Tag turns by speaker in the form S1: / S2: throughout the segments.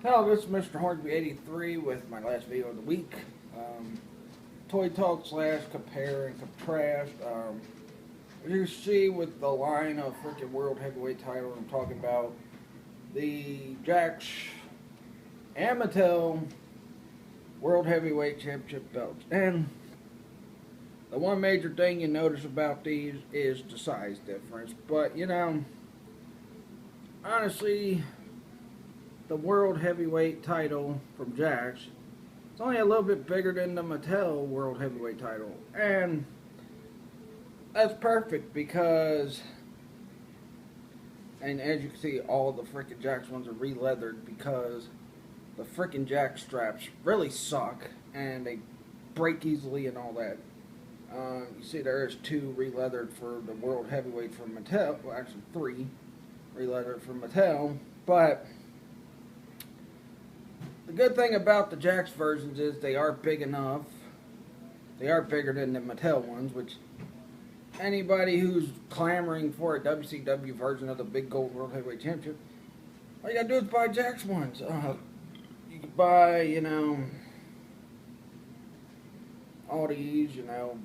S1: Hello, this is Mr. Hornsby83 with my last video of the week. Toy talk slash compare and contrast. As you see with the line of freaking world heavyweight titles I'm talking about, the Jakks and Mettle world heavyweight championship belts. And the one major thing you notice about these is the size difference. But, you know, honestly, the world heavyweight title from Jakks, it's only a little bit bigger than the Mettle world heavyweight title, and that's perfect because, and as you can see, all the freaking Jakks ones are re-leathered because the freaking Jakks straps really suck and they break easily and all that. You see there's 2 re-leathered for the world heavyweight from Mettle, well actually 3 re-leathered from Mettle, but the good thing about the Jakks versions is they are big enough. They are bigger than the Mettle ones, which anybody who's clamoring for a WCW version of the Big Gold World Heavyweight Championship, all you gotta do is buy Jakks ones. You can buy, you know, all these, you know,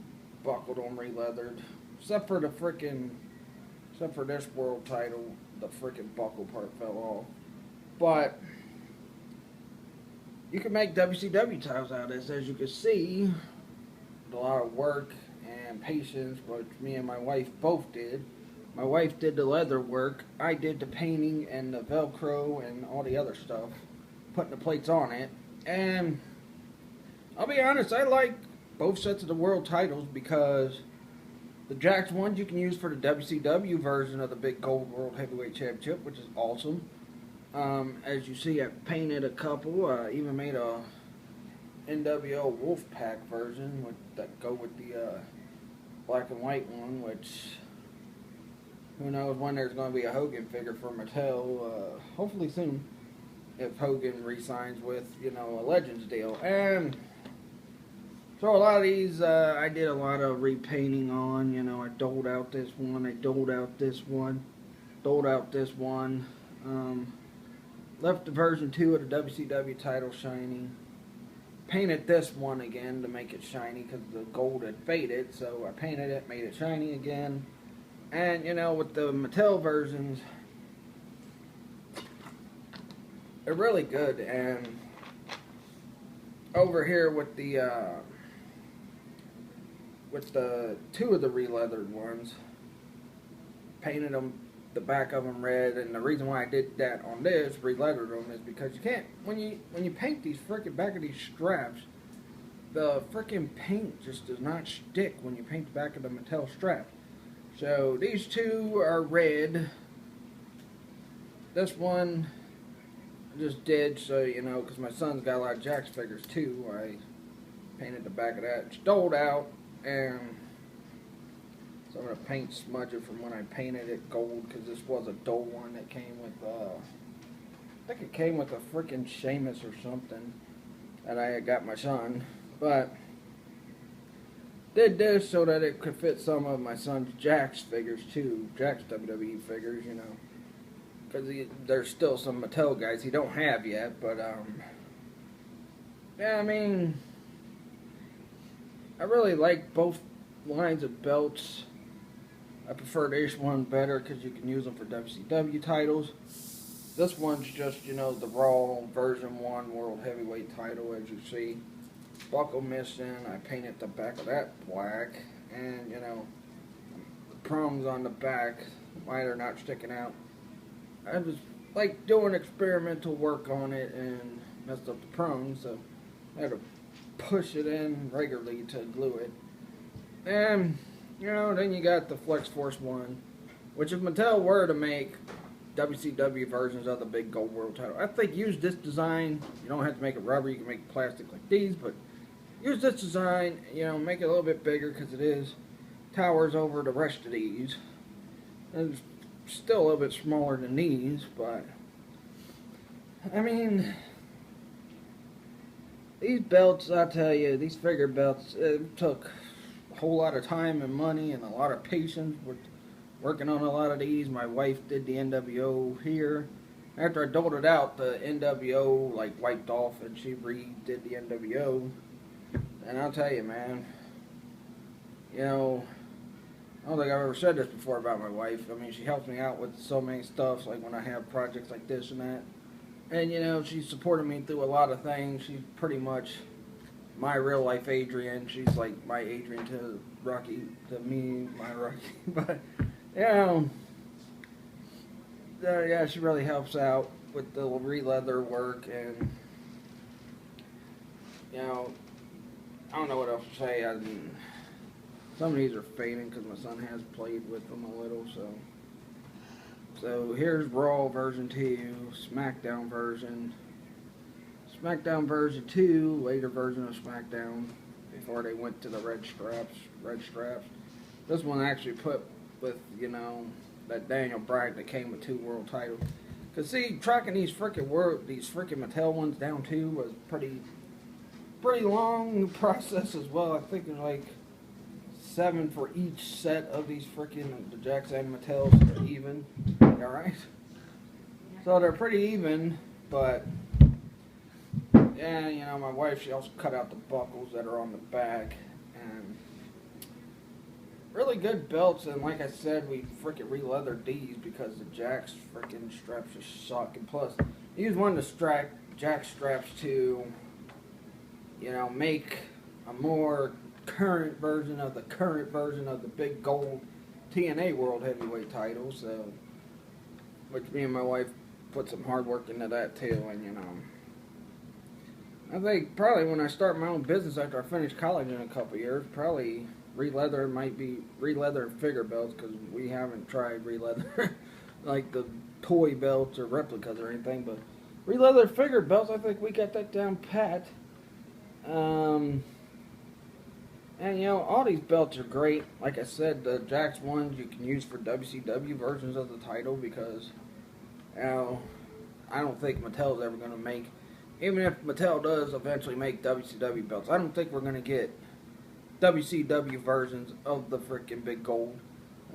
S1: buckled on, re-leathered, except for this world title, the freaking buckle part fell off. But you can make WCW titles out of this, as you can see, with a lot of work and patience, which me and my wife both did. My wife did the leather work, I did the painting and the Velcro and all the other stuff, putting the plates on it. And I'll be honest, I like both sets of the world titles because the Jakks ones you can use for the WCW version of the Big Gold World Heavyweight Championship, which is awesome. As you see, I painted a couple, even made a NWO Wolfpack version that go with the black and white one, which who knows when there's going to be a Hogan figure for Mettle, hopefully soon, if Hogan re-signs with, you know, a Legends deal. And so a lot of these, I did a lot of repainting on, you know, I doled out this one, I doled out this one, doled out this one, left the version 2 of the WCW title shiny. Painted this one again to make it shiny because the gold had faded. So I painted it, made it shiny again. And, you know, with the Mettle versions, they're really good. And over here with the 2 of the re-leathered ones, painted them, the back of them red, and the reason why I did that on this, re-leathered them, is because you can't, when you paint these frickin' back of these straps, the frickin' paint just does not stick when you paint the back of the Mettle strap. So these 2 are red. This one I just did, so you know, because my son's got a lot of Jakks figures too, I painted the back of that. It's doled out, and so I'm going to paint smudge it from when I painted it gold, because this was a dull one that came with, I think it came with a freaking Sheamus or something that I had got my son. But did this so that it could fit some of my son's Jakks figures too, Jakks WWE figures, you know, because there's still some Mettle guys he don't have yet. But yeah, I mean, I really like both lines of belts. I prefer this one better because you can use them for WCW titles. This one's just, you know, the Raw version 1 World Heavyweight title, as you see. Buckle missing. I painted the back of that black. And, you know, the prongs on the back, why they're not sticking out. I was, like, doing experimental work on it and messed up the prongs, so I had to push it in regularly to glue it. And, you know, then you got the Flex Force 1, which if Mettle were to make WCW versions of the Big Gold World title, I think use this design. You don't have to make it rubber, you can make plastic like these, but use this design, you know, make it a little bit bigger because it is towers over the rest of these. It's still a little bit smaller than these, but I mean, these belts, I tell you, these figure belts, it took a whole lot of time and money and a lot of patience with working on a lot of these. My wife did the NWO here. After I doled it out, the NWO like wiped off, and she redid the NWO. And I'll tell you, man, you know, I don't think I've ever said this before about my wife. I mean, she helps me out with so many stuff, like when I have projects like this and that. And, you know, she's supported me through a lot of things. She's pretty much my real life Adrian. She's like my Adrian to Rocky, to me, my Rocky. But, you know, yeah, she really helps out with the re-leather work. And, you know, I don't know what else to say. I mean, some of these are fading because my son has played with them a little, so. So here's Raw version 2, SmackDown version. SmackDown version 2, later version of SmackDown, before they went to the red straps. This one actually put with, you know, that Daniel Bryan that came with 2 world titles. Cause see, tracking these freaking Mattel ones down too was pretty long process as well. I think it's like 7 for each set of these freaking the Jakks and Mattels are even. Alright? So they're pretty even, but yeah, you know, my wife, she also cut out the buckles that are on the back, and really good belts. And like I said, we freaking re-leathered these because the Jakks freaking straps just suck. And plus, I used one of the Jakk straps to, you know, make a more current version of the big gold TNA World Heavyweight title. So, which me and my wife put some hard work into that too. And you know, I think probably when I start my own business after I finish college in a couple of years, probably re-leather figure belts, because we haven't tried re-leather like the toy belts or replicas or anything. But re-leather figure belts, I think we got that down pat. And, you know, all these belts are great. Like I said, the Jakks ones you can use for WCW versions of the title because, you know, I don't think Mattel's ever going to make, even if Mattel does eventually make WCW belts, I don't think we're going to get WCW versions of the freaking Big Gold.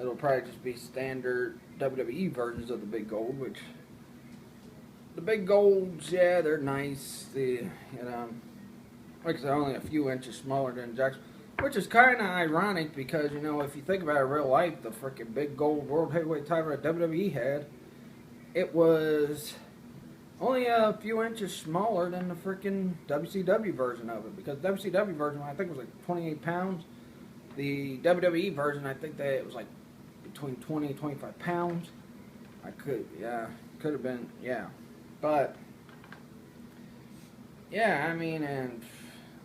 S1: It'll probably just be standard WWE versions of the Big Gold, which, the Big Golds, yeah, they're nice. You know, like I said, only a few inches smaller than Jakks. Which is kind of ironic because, you know, if you think about it in real life, the freaking Big Gold World Heavyweight title that WWE had, it was only a few inches smaller than the freaking WCW version of it. Because the WCW version, I think, was like 28 pounds. The WWE version, I think that it was like between 20 and 25 pounds. Could have been, yeah. But, yeah, I mean, and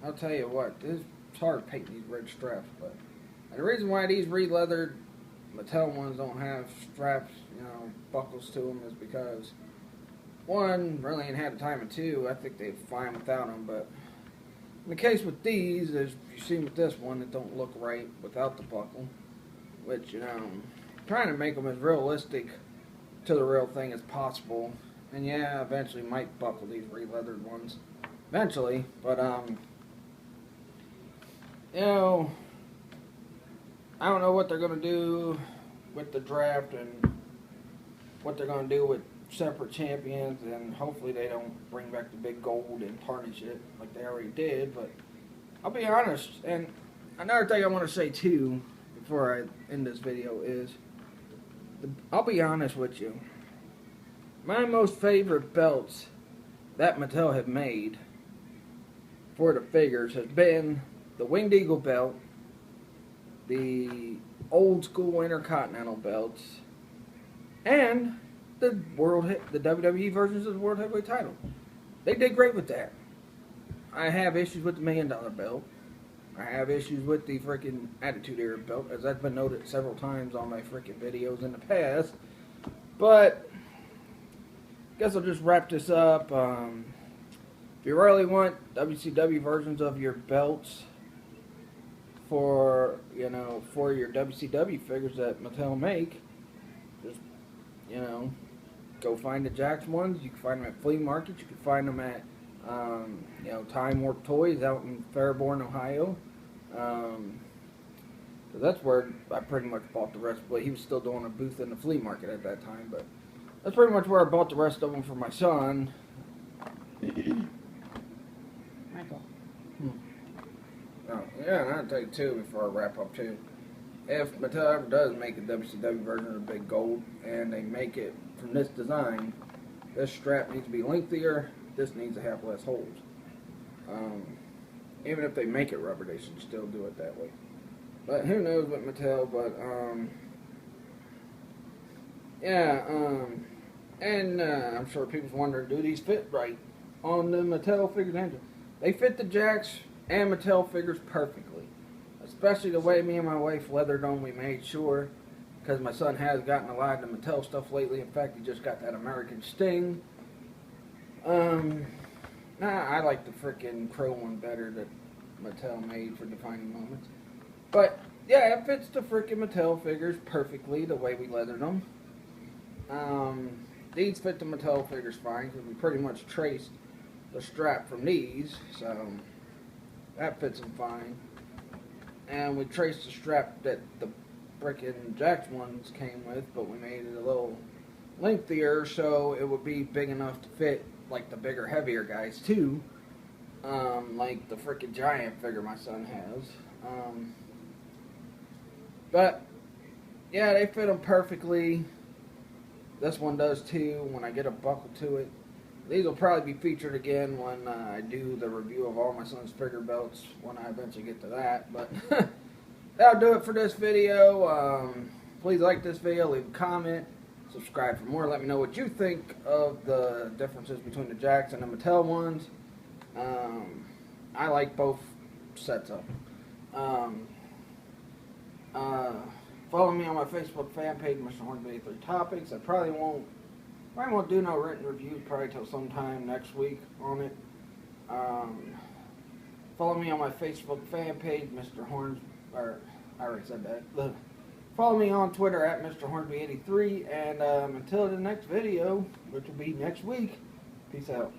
S1: I'll tell you what, it's hard to paint these red straps, but the reason why these re-leathered Mattel ones don't have straps, you know, buckles to them is because, one, really ain't had the time, and two, I think they're fine without them. But in the case with these, as you see with this one, it don't look right without the buckle, which, you know, I'm trying to make them as realistic to the real thing as possible. And yeah, eventually might buckle these re-leathered ones, eventually, but you know, I don't know what they're going to do with the draft and what they're going to do with separate champions, and hopefully they don't bring back the Big Gold and tarnish it like they already did. But I'll be honest, and another thing I want to say too before I end this video is, I'll be honest with you, my most favorite belts that Mattel have made for the figures has been the Winged Eagle belt, the old school Intercontinental belts, and the WWE versions of the World Heavyweight title. They did great with that. I have issues with the $1 Million belt. I have issues with the freaking Attitude Era belt, as that's been noted several times on my freaking videos in the past. But I guess I'll just wrap this up. If you really want WCW versions of your belts for, you know, for your WCW figures that Mattel make, just, you know, go find the Jakks ones. You can find them at flea markets. You can find them at, you know, Time Warp Toys out in Fairborn, Ohio. So that's where I pretty much bought the rest. But he was still doing a booth in the flea market at that time. But that's pretty much where I bought the rest of them for my son.
S2: Michael.
S1: Oh, yeah, and I'll tell you too before I wrap up too. If Mattel ever does make a WCW version of the Big Gold and they make it from this design, this strap needs to be lengthier. This needs to have less holes. Even if they make it rubber, they should still do it that way. But who knows with Mattel? But I'm sure people's wondering, do these fit right on the Mattel figures engine? They fit the Jakks and Mattel figures perfectly. Especially the way me and my wife leathered them. We made sure, because my son has gotten a lot of the Mattel stuff lately. In fact, he just got that American Sting. I like the freaking Crow one better that Mattel made for Defining Moments. But yeah, it fits the freaking Mattel figures perfectly the way we leathered them. These fit the Mattel figures fine because we pretty much traced the strap from these, so that fits them fine. And we traced the strap that the frickin' Jakks ones came with, but we made it a little lengthier so it would be big enough to fit like the bigger, heavier guys too. Like the frickin' giant figure my son has. But yeah, they fit them perfectly. This one does too when I get a buckle to it. These will probably be featured again when I do the review of all my son's figure belts when I eventually get to that. But that'll do it for this video. Please like this video, leave a comment, subscribe for more. Let me know what you think of the differences between the Jakks and the Mattel ones. I like both sets of them. Follow me on my Facebook fan page, Mr. Hornsby 83 Topics. I probably won't do no written review probably till sometime next week on it. Follow me on my Facebook fan page, Mr. Horns, or I already said that. Follow me on Twitter at Mr. Hornsby 83, and until the next video, which will be next week, peace out.